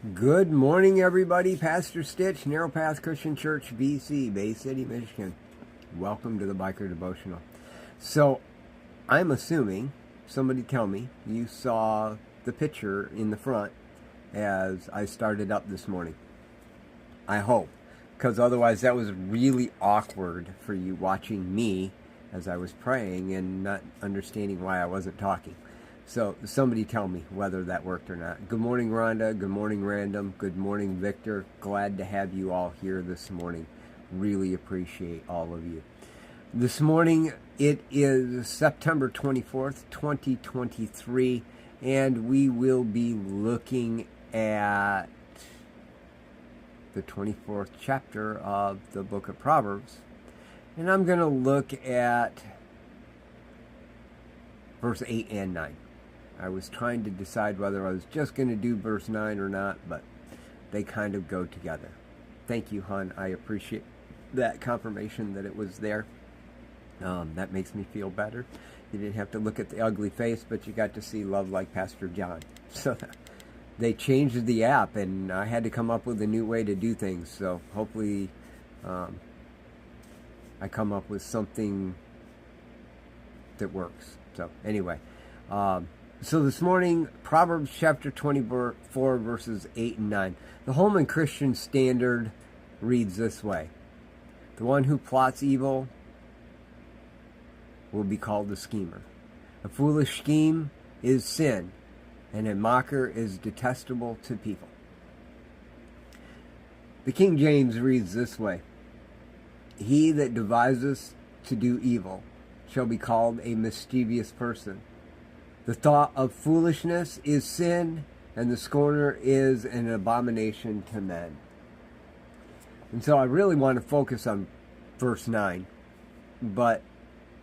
Good morning, everybody. Pastor Stitch, Narrow Path Christian Church, BC, Bay City, Michigan. Welcome to the Biker Devotional. So, I'm assuming, somebody tell me, you saw the picture in the front as I started up this morning. I hope, because otherwise that was really awkward for you watching me as I was praying and not understanding why I wasn't talking. So somebody tell me whether that worked or not. Good morning, Rhonda. Good morning, Random. Good morning, Victor. Glad to have you all here this morning. Really appreciate all of you. This morning, it is September 24th, 2023, and we will be looking at the 24th chapter of the book of Proverbs. And I'm going to look at verse 8 and 9. I was trying to decide whether I was just going to do verse 9 or not, but they kind of go together. Thank you, hon. I appreciate that confirmation that it was there. That makes me feel better. You didn't have to look at the ugly face, but you got to see love like Pastor John. So they changed the app, and I had to come up with a new way to do things. So hopefully I come up with something that works. So anyway, so this morning, Proverbs chapter 24, verses 8 and 9. The Holman Christian Standard reads this way. The one who plots evil will be called a schemer. A foolish scheme is sin, and a mocker is detestable to people. The King James reads this way. He that deviseth to do evil shall be called a mischievous person. The thought of foolishness is sin, and the scorner is an abomination to men. And so I really want to focus on verse 9, but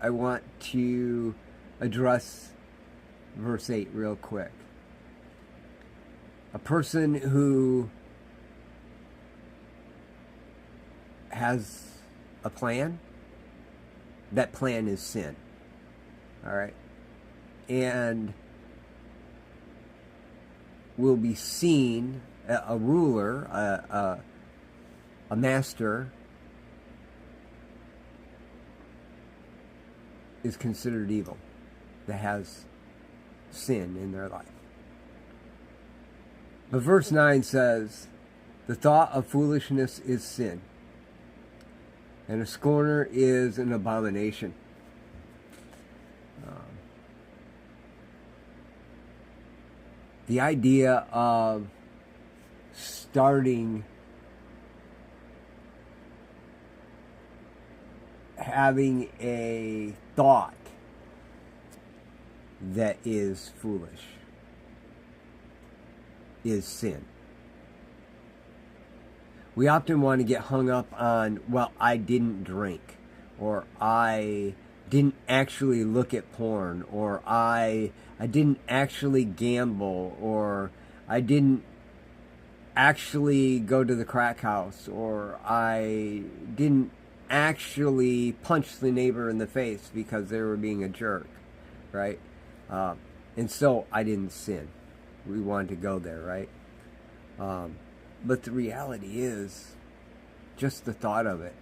I want to address verse 8 real quick. A person who has a plan, that plan is sin. All right? And will be seen, a ruler, a master, is considered evil, that has sin in their life. But verse 9 says, the thought of foolishness is sin, and a scorner is an abomination. The idea of having a thought that is foolish is sin. We often want to get hung up on, well, I didn't drink, or I didn't actually look at porn, or I didn't actually gamble, or I didn't actually go to the crack house, or I didn't actually punch the neighbor in the face because they were being a jerk, right? And so I didn't sin. We wanted to go there, right? But the reality is, just the thought of it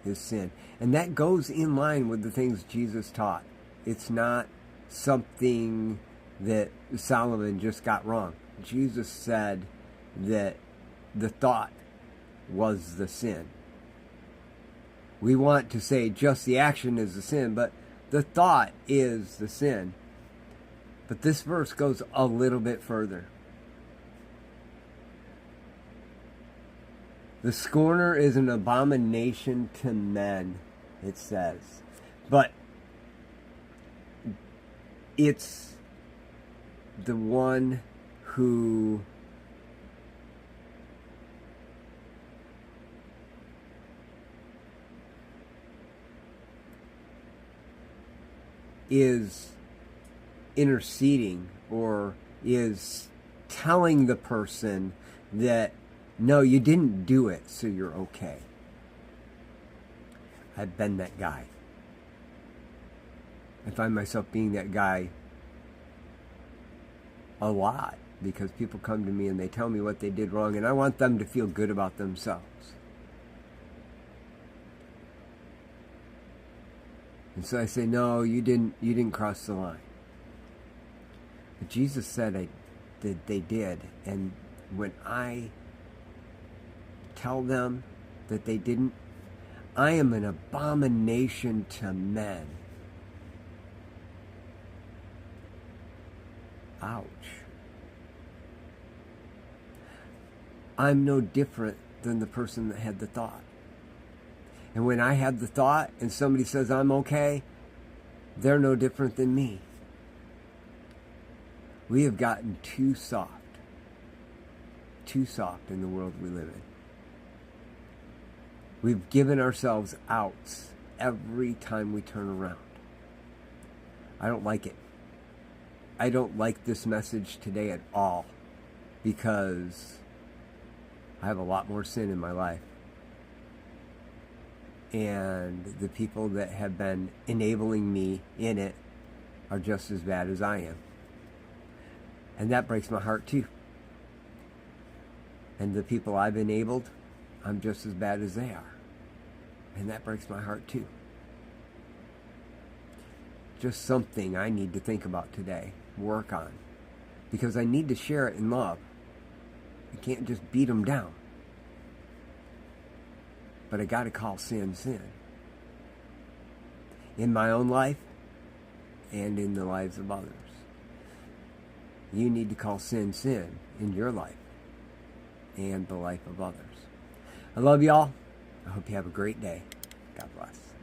is sin. And that goes in line with the things Jesus taught. It's not something that Solomon just got wrong. Jesus said that the thought was the sin. We want to say just the action is the sin, but the thought is the sin. But this verse goes a little bit further. The scorner is an abomination to men, it says. But it's the one who is interceding or is telling the person that, no, you didn't do it, so you're okay. I've been that guy. I find myself being that guy a lot. because people come to me and they tell me what they did wrong, and I want them to feel good about themselves. And so I say, no, you didn't cross the line. But Jesus said that they did. And when I tell them that they didn't, I am an abomination to men. Ouch. I'm no different than the person that had the thought. And when I had the thought and somebody says I'm okay, they're no different than me. We have gotten too soft in the world we live in. We've given ourselves outs every time we turn around. I don't like it. I don't like this message today at all, because I have a lot more sin in my life. And the people that have been enabling me in it are just as bad as I am. And that breaks my heart too. And the people I've enabled, I'm just as bad as they are. And that breaks my heart too. Just something I need to think about today, work on. Because I need to share it in love. I can't just beat them down. But I got to call sin, sin. In my own life and in the lives of others. You need to call sin, sin in your life and the life of others. I love y'all. I hope you have a great day. God bless.